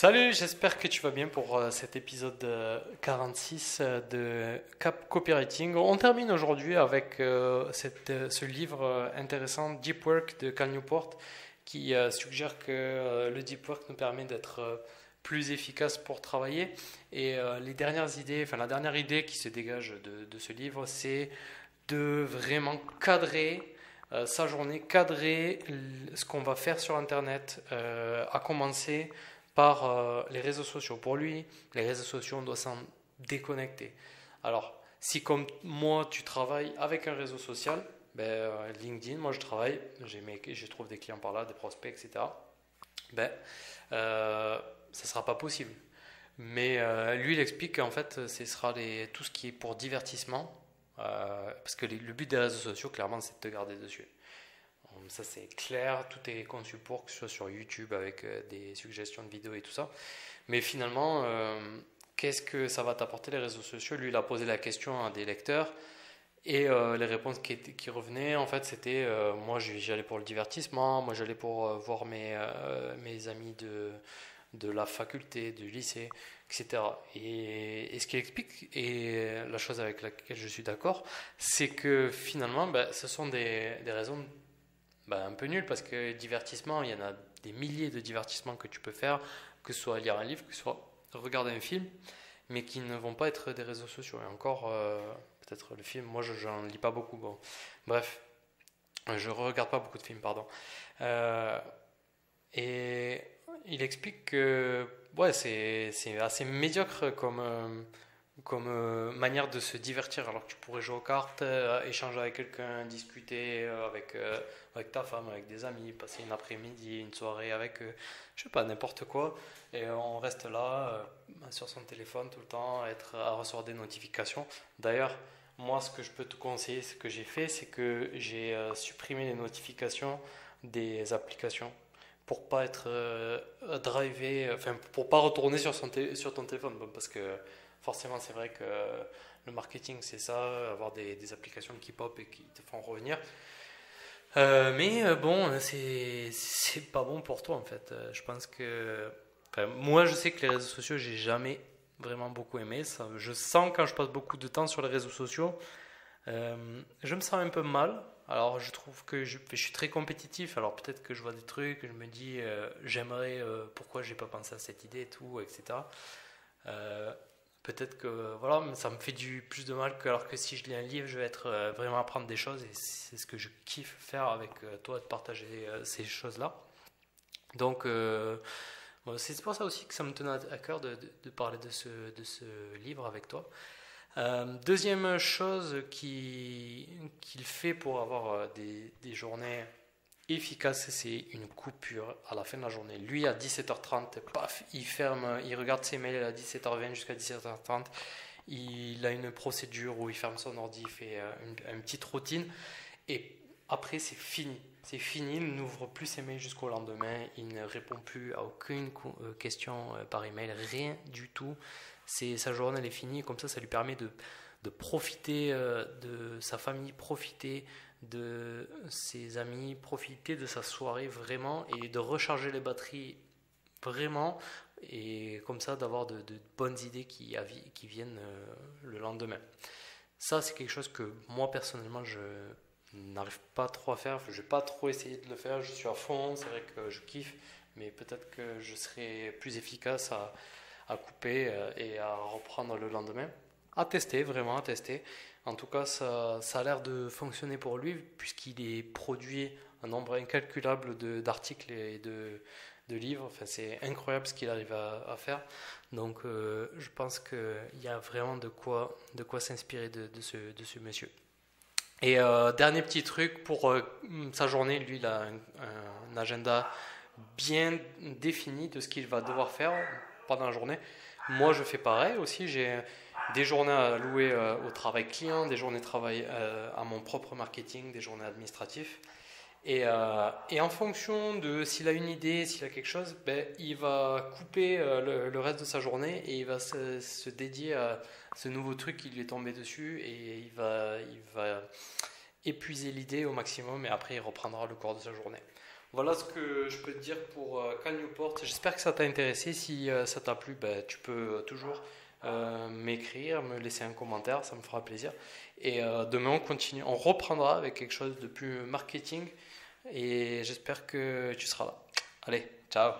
Salut, j'espère que tu vas bien pour cet épisode 46 de Cap Copywriting. On termine aujourd'hui avec ce livre intéressant, Deep Work de Cal Newport, qui suggère que le Deep Work nous permet d'être plus efficace pour travailler. Et les dernières idées, enfin la dernière idée qui se dégage de ce livre, c'est de vraiment cadrer sa journée, cadrer ce qu'on va faire sur Internet, à commencer par les réseaux sociaux. Pour lui, les réseaux sociaux, on doit s'en déconnecter. Alors, si comme moi, tu travailles avec un réseau social, LinkedIn, moi je travaille, je trouve des clients par là, des prospects, etc. Ben, ça ne sera pas possible. Mais lui, il explique qu'en fait, ce sera tout ce qui est pour divertissement, parce que le but des réseaux sociaux, clairement, c'est de te garder dessus. Ça c'est clair, tout est conçu pour, que ce soit sur YouTube avec des suggestions de vidéos et tout ça. Mais finalement, qu'est-ce que ça va t'apporter les réseaux sociaux? Lui, il a posé la question à des lecteurs et les réponses qui revenaient, en fait, c'était moi j'y allais pour le divertissement, moi j'allais pour voir mes amis de la faculté, du lycée, etc. Et ce qu'il explique, et la chose avec laquelle je suis d'accord, c'est que finalement, ce sont des raisons un peu nul parce que divertissement, il y en a des milliers de divertissements que tu peux faire, que ce soit lire un livre, que ce soit regarder un film, mais qui ne vont pas être des réseaux sociaux. Et encore, peut-être le film, moi je n'en lis pas beaucoup. Bon. Bref, je ne regarde pas beaucoup de films, pardon. Euh, et il explique que ouais, c'est assez médiocre comme manière de se divertir, alors que tu pourrais jouer aux cartes, échanger avec quelqu'un, discuter avec ta femme, avec des amis, passer une après-midi, une soirée avec eux, je sais pas, n'importe quoi. Et on reste là sur son téléphone tout le temps, à recevoir des notifications. D'ailleurs, moi, ce que je peux te conseiller, ce que j'ai fait, c'est que j'ai supprimé les notifications des applications pour pas être drivé, enfin pour pas retourner sur ton téléphone, bon, parce que forcément, c'est vrai que le marketing, c'est ça, avoir des applications qui pop et qui te font revenir. Mais bon, c'est pas bon pour toi en fait. Je pense que. Enfin, moi, je sais que les réseaux sociaux, j'ai jamais vraiment beaucoup aimé. Ça, je sens quand je passe beaucoup de temps sur les réseaux sociaux, je me sens un peu mal. Alors, je trouve que je suis très compétitif. Alors, peut-être que je vois des trucs, je me dis, j'aimerais, pourquoi j'ai pas pensé à cette idée et tout, etc. Euh, Peut-être que voilà, ça me fait plus de mal que alors que si je lis un livre, je vais être vraiment apprendre des choses et c'est ce que je kiffe faire avec toi, de partager ces choses-là. Donc bon, c'est pour ça aussi que ça me tenait à cœur de parler de ce livre avec toi. Deuxième chose qu'il fait pour avoir des journées efficaces, c'est une coupure à la fin de la journée. Lui, à 17h30, paf, il ferme, il regarde ses mails à 17h20 jusqu'à 17h30. Il a une procédure où il ferme son ordi, il fait une petite routine. Et après, c'est fini. C'est fini, il n'ouvre plus ses mails jusqu'au lendemain. Il ne répond plus à aucune question par email, rien du tout. Sa journée elle est finie. Comme ça lui permet de profiter de sa famille, profiter de ses amis, profiter de sa soirée vraiment et de recharger les batteries vraiment. Et comme ça, d'avoir de bonnes idées qui viennent le lendemain. Ça, c'est quelque chose que moi personnellement, je n'arrive pas trop à faire. Je n'ai pas trop essayé de le faire. Je suis à fond, c'est vrai que je kiffe, mais peut-être que je serai plus efficace à couper et à reprendre le lendemain. À tester, vraiment à tester. En tout cas, ça a l'air de fonctionner pour lui, puisqu'il est produit un nombre incalculable d'articles et de livres. Enfin, c'est incroyable ce qu'il arrive à faire. Donc, je pense qu'il y a vraiment de quoi s'inspirer de ce monsieur. Et dernier petit truc pour sa journée, lui, il a un agenda bien défini de ce qu'il va devoir faire pendant la journée. Moi, je fais pareil aussi. J'ai des journées allouées au travail client, des journées de travail à mon propre marketing, des journées administratives. Et en fonction de s'il a une idée, s'il a quelque chose, il va couper le reste de sa journée et il va se dédier à ce nouveau truc qui lui est tombé dessus et il va épuiser l'idée au maximum et après il reprendra le cours de sa journée. Voilà ce que je peux te dire pour Cal Newport. J'espère que ça t'a intéressé. Si ça t'a plu, ben, tu peux toujours m'écrire, me laisser un commentaire, ça me fera plaisir. Et demain, on continue, on reprendra avec quelque chose de plus marketing. Et j'espère que tu seras là. Allez, ciao!